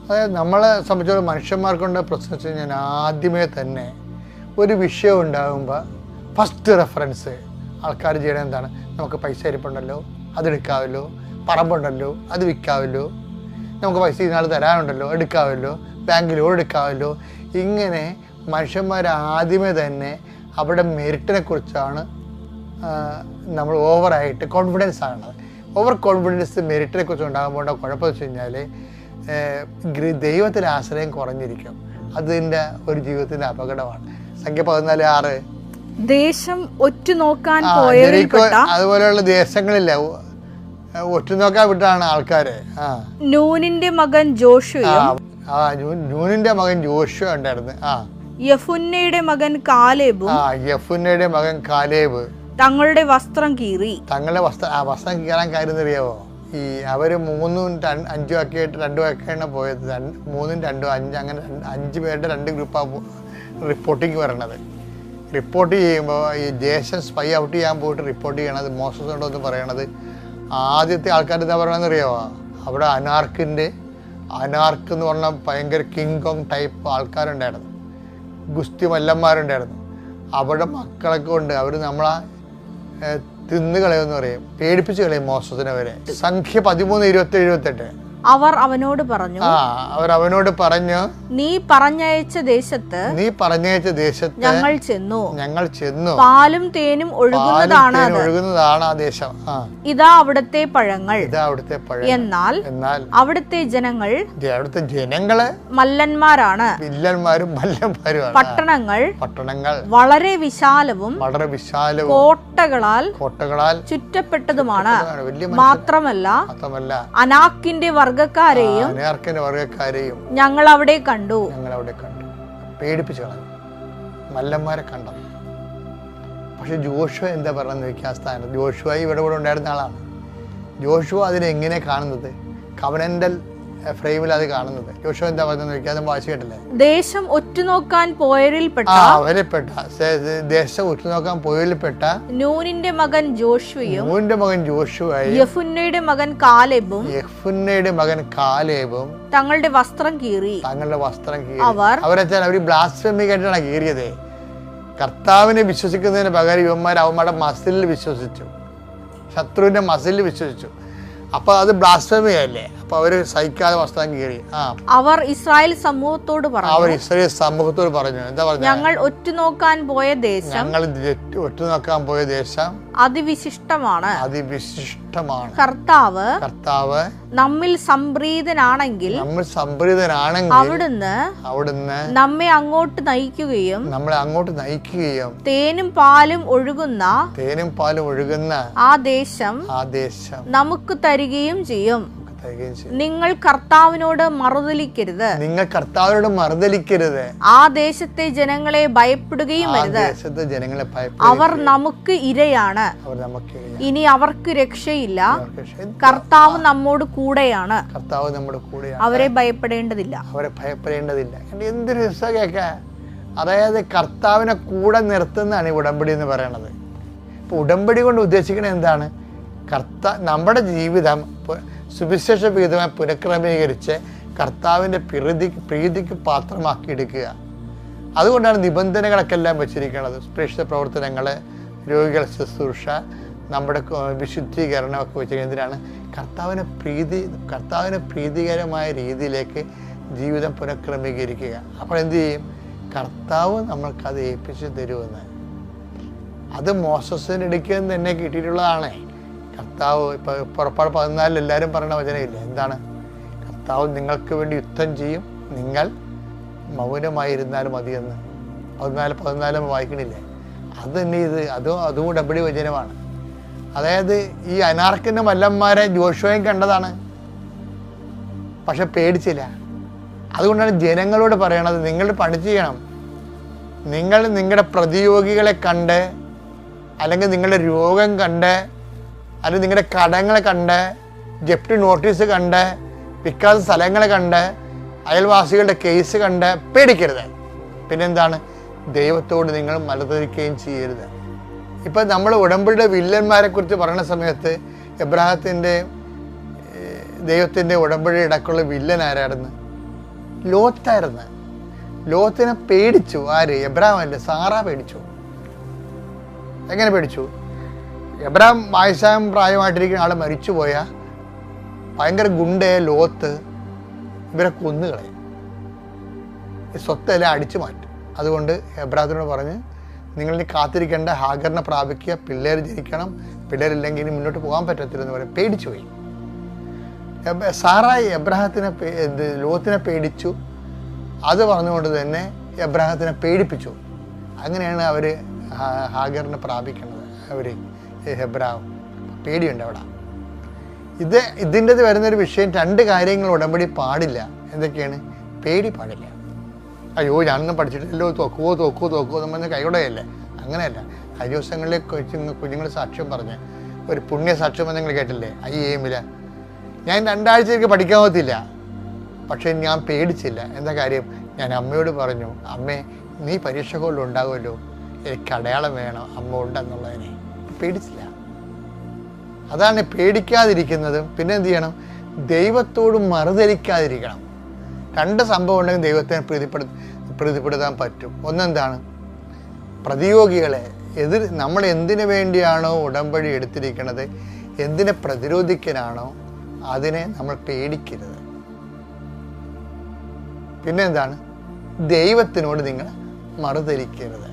അതായത് നമ്മളെ സംബന്ധിച്ചോളം മനുഷ്യന്മാർക്കുണ്ട് പ്രശ്നം വെച്ച് കഴിഞ്ഞാൽ ആദ്യമേ തന്നെ ഒരു വിഷയം ഉണ്ടാകുമ്പോൾ ഫസ്റ്റ് റെഫറൻസ് ആൾക്കാർ ചെയ്യണത് എന്താണ്? നമുക്ക് പൈസ ഇരിപ്പുണ്ടല്ലോ, അതെടുക്കാമല്ലോ, പറമ്പുണ്ടല്ലോ, അത് വിൽക്കാമല്ലോ, നമുക്ക് പൈസ ഇന്നാൾ തരാനുണ്ടല്ലോ, എടുക്കാമല്ലോ, ബാങ്ക് ലോൺ എടുക്കാമല്ലോ. ഇങ്ങനെ മനുഷ്യന്മാർ ആദ്യമേ തന്നെ അവരുടെ മെറിറ്റിനെ കുറിച്ചാണ് നമ്മൾ ഓവറായിട്ട് കോൺഫിഡൻസ് ആകുന്നത്. ഓവർ കോൺഫിഡൻസ് മെറിറ്റിനെ കുറിച്ച് ഉണ്ടാകുമ്പോൾ കുഴപ്പം വെച്ച് കഴിഞ്ഞാൽ ദൈവത്തിൻ്റെ ആശ്രയം കുറഞ്ഞിരിക്കും. അതിൻ്റെ ഒരു ജീവിതത്തിൻ്റെ അപകടമാണ്. സംഖ്യ 14:6 ദേശം ഒറ്റുനോക്കാൻ അതുപോലെയുള്ള ദേശങ്ങളില്ല, ഒറ്റുനോക്കാൻ വിട്ടാണ് ആൾക്കാര്. നൂനിന്റെ മകൻ ജോഷുവയും നൂനിന്റെ മകൻ ജോഷുവ ഉണ്ടായിരുന്നു. യഫുന്നയുടെ മകൻ കാലേബും യഫുന്നയുടെ മകൻ കാലേബ് തങ്ങളുടെ വസ്ത്രം കീറി. തങ്ങളുടെ വസ്ത്രം കീറാൻ കാര്യം അറിയാവോ? ഈ അവര് 3ഉം 5ഉം ഒക്കെ ആയിട്ട് 2 ഒക്കെയാണ് പോയത്. 3ഉം 2ഉം 5 അങ്ങനെ 5 പേരുടെ 2 ഗ്രൂപ്പാണ് റിപ്പോർട്ടിങ് വരണത്. റിപ്പോർട്ട് ചെയ്യുമ്പോൾ ഈ ദേശം സ്പൈ ഔട്ട് ചെയ്യാൻ പോയിട്ട് റിപ്പോർട്ട് ചെയ്യണത് മോസസ് ഉണ്ടോ എന്ന് പറയണത് ആദ്യത്തെ ആൾക്കാർ എന്താ പറയണമെന്ന് അറിയാമോ? അവിടെ അനാർക്ക് എന്ന് പറഞ്ഞാൽ ഭയങ്കര കിങ് കോങ് ടൈപ്പ് ആൾക്കാരുണ്ടായിരുന്നു, ഗുസ്തി മല്ലന്മാരുണ്ടായിരുന്നു. അവിടെ മക്കളൊക്കെ കൊണ്ട് അവർ നമ്മളെ തിന്നുകളയെന്ന് പറയും, പേടിപ്പിച്ച് കളയും മോസസിനെ വരെ. സംഖ്യ 13:27-28 അവർ അവനോട് പറഞ്ഞു, നീ പറഞ്ഞയച്ച ദേശത്ത് ഞങ്ങൾ ചെന്നു. പാലും തേനും ഒഴുകുന്നതാണ് ആ ദേശം. ഇതാ അവിടുത്തെ പഴങ്ങൾ. എന്നാൽ അവിടുത്തെ ജനങ്ങള് മല്ലന്മാരാണ്. പട്ടണങ്ങൾ വളരെ വിശാലവും കോട്ടകളാൽ ചുറ്റപ്പെട്ടതുമാണ്. മാത്രമല്ല അനാക്കിന്റെ വർഗക്കാരെയും ഞങ്ങൾ അവിടെ കണ്ടു. പേടിപ്പിച്ചു കളഞ്ഞു, മല്ലന്മാരെ കണ്ടു. പക്ഷെ ജോഷുവ എന്താ പറയുന്നത് ചോദിക്കാൻ സ്ഥാനം. ജോഷുവ ഇവിടെ ഉണ്ടായിരുന്ന ആളാണ്. ജോഷുവ അതിനെങ്ങനെ കാണുന്നത്? കവനന്റൽ ഫ്രെയിമിൽ അത് കാണുന്നത്. ജോഷുവ എന്താ പറയുന്നത് ചോദിക്കാൻ വായിച്ചു കേട്ടില്ലേ? ദേശം ഒറ്റുനോക്കാൻ പോയവരിൽപ്പെട്ട നൂനിന്റെ മകൻ ജോഷുവയും യഫുന്നയുടെ മകൻ കാലേബും തങ്ങളുടെ വസ്ത്രം കീറി. അവർ ബ്ലാസ്ഫെമിക്കായിട്ടാണ് കീറിയത്. കർത്താവിനെ വിശ്വസിക്കുന്നതിന് പകരം ഇവന്മാർ അവന്മാരുടെ മസിലിൽ വിശ്വസിച്ചു, ശത്രുവിന്റെ മസിലിൽ വിശ്വസിച്ചു. അപ്പൊ അത് ബ്ലാസ്ഫെമിയല്ലേ? അപ്പൊ അവര് സഹിക്കാതെ വസ്ത്രം കീറി. അവർ ഇസ്രായേൽ സമൂഹത്തോട് പറഞ്ഞു, എന്താ പറഞ്ഞു? ഞങ്ങൾ ഒറ്റുനോക്കാൻ പോയ ദേശം അതിവിശിഷ്ടമാണ്. കർത്താവ് നമ്മിൽ സംപ്രീതനാണെങ്കിൽ അവിടുന്ന് നമ്മെ അങ്ങോട്ട് നയിക്കുകയും തേനും പാലും ഒഴുകുന്ന ആ ദേശം നമുക്ക് തരികയും ചെയ്യും. നിങ്ങൾ കർത്താവിനോട് മറുതലിക്കരുത്. ആ ദേശത്തെ ജനങ്ങളെ ഭയപ്പെടുകയും അരുത്. അവർ നമുക്ക് ഇരയാണ്, ഇനി അവർക്ക് രക്ഷയില്ല. കർത്താവ് നമ്മോട് കൂടെയാണ്, അവരെ ഭയപ്പെടേണ്ടതില്ല. എന്തൊരു രസമൊക്കെ! അതായത് കർത്താവിനെ കൂടെ നിർത്തുന്നതാണ് ഈ ഉടമ്പടി എന്ന് പറയുന്നത്. ഇപ്പൊ ഉടമ്പടി കൊണ്ട് ഉദ്ദേശിക്കുന്നത് എന്താണ്? നമ്മുടെ ജീവിതം സുവിശേഷ വിഹിതമായി പുനഃക്രമീകരിച്ച് കർത്താവിൻ്റെ പ്രീതിക്ക് പാത്രമാക്കിയെടുക്കുക. അതുകൊണ്ടാണ് നിബന്ധനകളൊക്കെ എല്ലാം വെച്ചിരിക്കുന്നത്. പ്രേക്ഷിത പ്രവർത്തനങ്ങൾ, രോഗികൾ ശുശ്രൂഷ, നമ്മുടെ വിശുദ്ധീകരണമൊക്കെ വെച്ചിരിക്കുന്നതിനാണ് കർത്താവിന് പ്രീതികരമായ രീതിയിലേക്ക് ജീവിതം പുനഃക്രമീകരിക്കുക. അപ്പോൾ എന്ത് ചെയ്യും? കർത്താവ് നമ്മൾക്കത് ഏൽപ്പിച്ച് തരുമെന്ന്. അത് മോസസിന് ഇടയ്ക്ക് തന്നെ കിട്ടിയിട്ടുള്ളതാണ്. കർത്താവ് ഇപ്പൊ പുറപ്പാട് 14 എല്ലാവരും പറയുന്ന വചനമില്ല, എന്താണ്? കർത്താവ് നിങ്ങൾക്ക് വേണ്ടി യുദ്ധം ചെയ്യും, നിങ്ങൾ മൗനമായിരുന്നാലും മതിയെന്ന് 14 വായിക്കണില്ലേ? അത് തന്നെ അതും ഉടമ്പടി വചനമാണ്. അതായത് ഈ അനാർക്കിന്റെ മല്ലന്മാരെ ജോഷുവയും കണ്ടതാണ്, പക്ഷെ പേടിച്ചില്ല. അതുകൊണ്ടാണ് ജനങ്ങളോട് പറയണത്, നിങ്ങൾ പണി ചെയ്യണം. നിങ്ങൾ നിങ്ങളുടെ പ്രതിയോഗികളെ കണ്ട്, അല്ലെങ്കിൽ നിങ്ങളുടെ രോഗം കണ്ട്, അല്ലെങ്കിൽ നിങ്ങളുടെ കടങ്ങളെ കണ്ട്, ജപ്തി നോട്ടീസ് കണ്ട്, വിൽക്കാത്ത സ്ഥലങ്ങളെ കണ്ട്, അയൽവാസികളുടെ കേസ് കണ്ട് പേടിക്കരുത്. പിന്നെന്താണ്? ദൈവത്തോട് നിങ്ങൾ മലതിരിക്കുകയും ചെയ്യരുത്. ഇപ്പം നമ്മൾ ഉടമ്പടിയുടെ വില്ലന്മാരെ കുറിച്ച് പറയുന്ന സമയത്ത് ദൈവത്തിൻ്റെ ഉടമ്പടി ഇടക്കുള്ള വില്ലൻ ആരായിരുന്നു? ലോത്തായിരുന്നു. ലോത്തിനെ പേടിച്ചു. ആര്? എബ്രാം അല്ലേ, സാറ പേടിച്ചു. എങ്ങനെ പേടിച്ചു? എബ്രാം വയസ്സാം പ്രായമായിട്ടിരിക്കുന്ന ആൾ മരിച്ചുപോയ ഭയങ്കര ഗുണ്ടയെ ലോത്ത് ഇവരെ കൊന്നുകളയും, സ്വത്തെല്ലാം അടിച്ചു മാറ്റും. അതുകൊണ്ട് എബ്രാത്തിനോട് പറഞ്ഞ് നിങ്ങളിനി കാത്തിരിക്കേണ്ട, ഹാഗറിനെ പ്രാപിക്കുക, പിള്ളേർ ജനിക്കണം, പിള്ളേരില്ലെങ്കിൽ ഇനി മുന്നോട്ട് പോകാൻ പറ്റത്തില്ലെന്ന് പറയും. പേടിച്ചു പോയി. സാറായി ലോത്തിനെ പേടിച്ചു. അത് പറഞ്ഞുകൊണ്ട് തന്നെ എബ്രാഹത്തിനെ പേടിപ്പിച്ചു. അങ്ങനെയാണ് അവർ ഹാഗറിനെ പ്രാപിക്കുന്നത്. അവർ എബ്രാഹം പേടിയുണ്ട് അവിടെ. ഇതിൻ്റെ വരുന്നൊരു വിഷയം, 2 കാര്യങ്ങൾ ഉടമ്പടി പാടില്ല. എന്തൊക്കെയാണ്? പേടി പാടില്ല. അയ്യോ ഞാനൊന്നും പഠിച്ചിട്ടില്ലല്ലോ, തോക്കുമോ എന്ന് പറഞ്ഞാൽ കൈയോടെയല്ലേ. അങ്ങനെയല്ല. കഴിഞ്ഞ ദിവസങ്ങളിലെ കുഞ്ഞുങ്ങൾ സാക്ഷ്യം പറഞ്ഞ് ഒരു പുണ്യ സാക്ഷ്യം നിങ്ങൾ കേട്ടില്ലേ? IAM-ൽ ഞാൻ 2 ആഴ്ചയ്ക്ക് പഠിക്കാൻ പറ്റില്ല, പക്ഷേ ഞാൻ പേടിച്ചില്ല. എന്താ കാര്യം? ഞാൻ അമ്മയോട് പറഞ്ഞു, അമ്മേ നീ പരീക്ഷ കൊല്ലം ഉണ്ടാകുമല്ലോ, എനിക്ക് അടയാളം വേണം, അമ്മ ഉണ്ടെന്നുള്ളതിനെ. പേടിച്ചില്ല. അതാണ് പേടിക്കാതിരിക്കുന്നതും. പിന്നെ എന്ത് ചെയ്യണം? ദൈവത്തോട് മറുതലിക്കാതിരിക്കണം. 2 സംഭവം ഉണ്ടെങ്കിൽ ദൈവത്തെ പ്രീതിപ്പെടുത്താൻ പറ്റും. ഒന്നെന്താണ്? പ്രതിയോഗികളെ നമ്മൾ എന്തിനു വേണ്ടിയാണോ ഉടമ്പടി എടുത്തിരിക്കുന്നത്, എന്തിനെ പ്രതിരോധിക്കാനാണോ അതിനെ നമ്മൾ പേടിക്കരുത്. പിന്നെ എന്താണ്? ദൈവത്തിനോട് നിങ്ങൾ മറുതലിക്കരുത്.